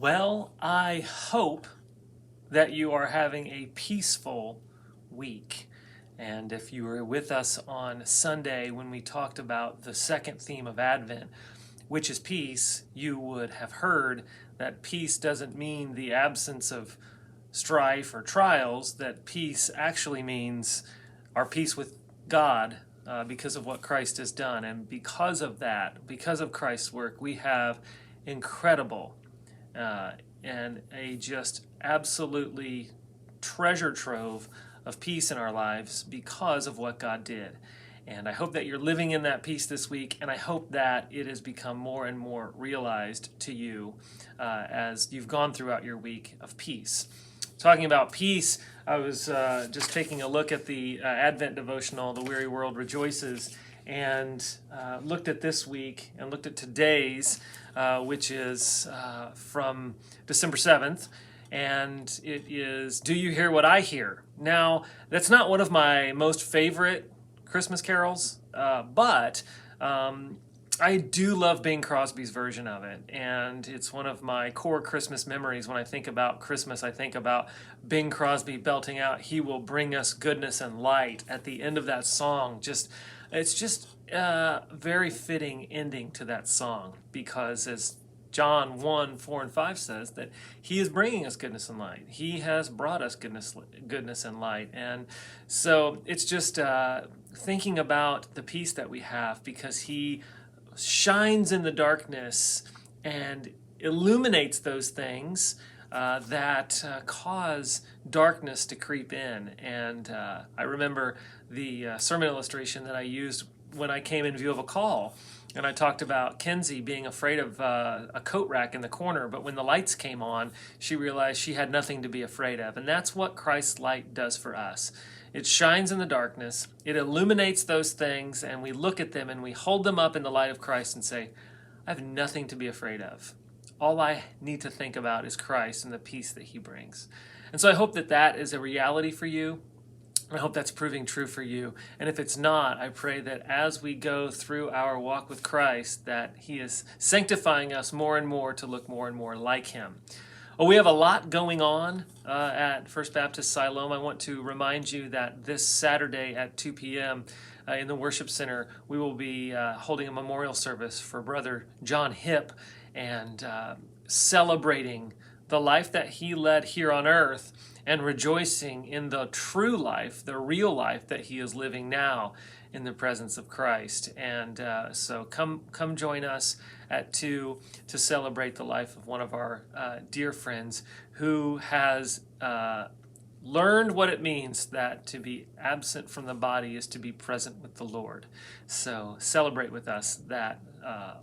Well, I hope that you are having a peaceful week. And if you were with us on Sunday when we talked about the second theme of Advent, which is peace, you would have heard that peace doesn't mean the absence of strife or trials, that peace actually means our peace with God because of what Christ has done. And because of that, because of Christ's work, we have incredible uh, and a just absolutely treasure trove of peace in our lives because of what God did. And I hope that you're living in that peace this week, and I hope that it has become more and more realized to you as you've gone throughout your week of peace. Talking about peace, I was just taking a look at the Advent devotional, The Weary World Rejoices, and looked at this week and looked at today's, which is from December 7th. And it is, Do You Hear What I Hear? Now, that's not one of my most favorite Christmas carols, but I do love Bing Crosby's version of it, and it's one of my core Christmas memories. When I think about Christmas, I think about Bing Crosby belting out, "He will bring us goodness and light" at the end of that song. It's just a very fitting ending to that song, because as John 1, 4, and 5 says, that he is bringing us goodness and light. He has brought us goodness and light. And so it's just thinking about the peace that we have, because he shines in the darkness and illuminates those things that cause darkness to creep in. And I remember the sermon illustration that I used when I came in view of a call. And I talked about Kenzie being afraid of a coat rack in the corner, but when the lights came on, she realized she had nothing to be afraid of. And that's what Christ's light does for us. It shines in the darkness, it illuminates those things, and we look at them and we hold them up in the light of Christ and say, I have nothing to be afraid of. All I need to think about is Christ and the peace that he brings. And so I hope that that is a reality for you. I hope that's proving true for you. And if it's not, I pray that as we go through our walk with Christ, that he is sanctifying us more and more to look more and more like him. Well, we have a lot going on at First Baptist Siloam. I want to remind you that this Saturday at 2 p.m. In the worship center, we will be holding a memorial service for Brother John Hipp, and celebrating the life that he led here on earth, and rejoicing in the true life, the real life that he is living now in the presence of Christ. And so come join us at 2 to celebrate the life of one of our dear friends who has learned what it means that to be absent from the body is to be present with the Lord. So celebrate with us that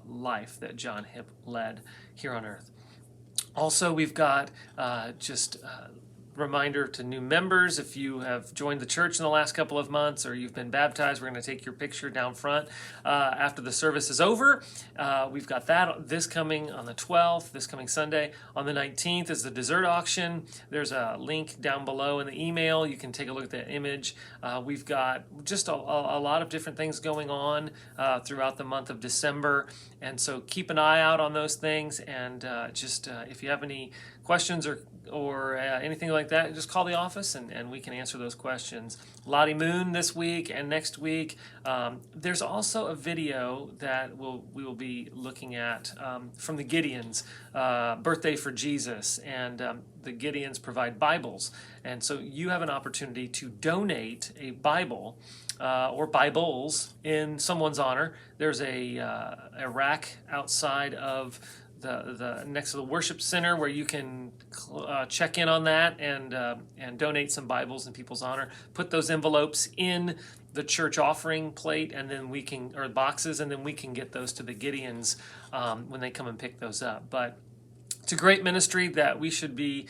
life that John Hipp led here on earth. Also, we've got reminder to new members: if you have joined the church in the last couple of months or you've been baptized, we're going to take your picture down front after the service is over. We've got that this coming on the 12th, this coming Sunday. On the 19th is the dessert auction. There's a link down below in the email. You can take a look at that image. We've got just a lot of different things going on throughout the month of December, and so keep an eye out on those things. And if you have any questions or anything like that, just call the office and we can answer those questions. Lottie Moon this week and next week. There's also a video that we will be looking at from the Gideons, Birthday for Jesus, and the Gideons provide Bibles. And so you have an opportunity to donate a Bible or Bibles in someone's honor. There's a rack outside of the next to the worship center where you can check in on that and donate some Bibles in people's honor. Put those envelopes in the church offering plate, and then or boxes, and then we can get those to the Gideons when they come and pick those up. But it's a great ministry that we should be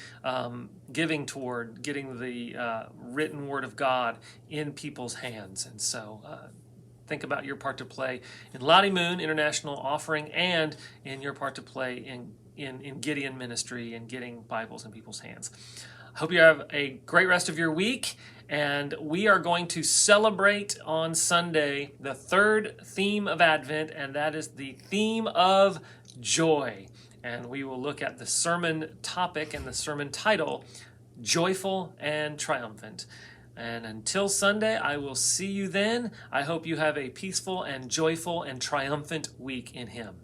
giving toward getting the written word of God in people's hands. And so think about your part to play in Lottie Moon International Offering, and in your part to play in Gideon ministry and getting Bibles in people's hands. I hope you have a great rest of your week, and we are going to celebrate on Sunday the third theme of Advent, and that is the theme of joy. and we will look at the sermon topic and the sermon title, Joyful and Triumphant. And until Sunday, I will see you then. I hope you have a peaceful and joyful and triumphant week in Him.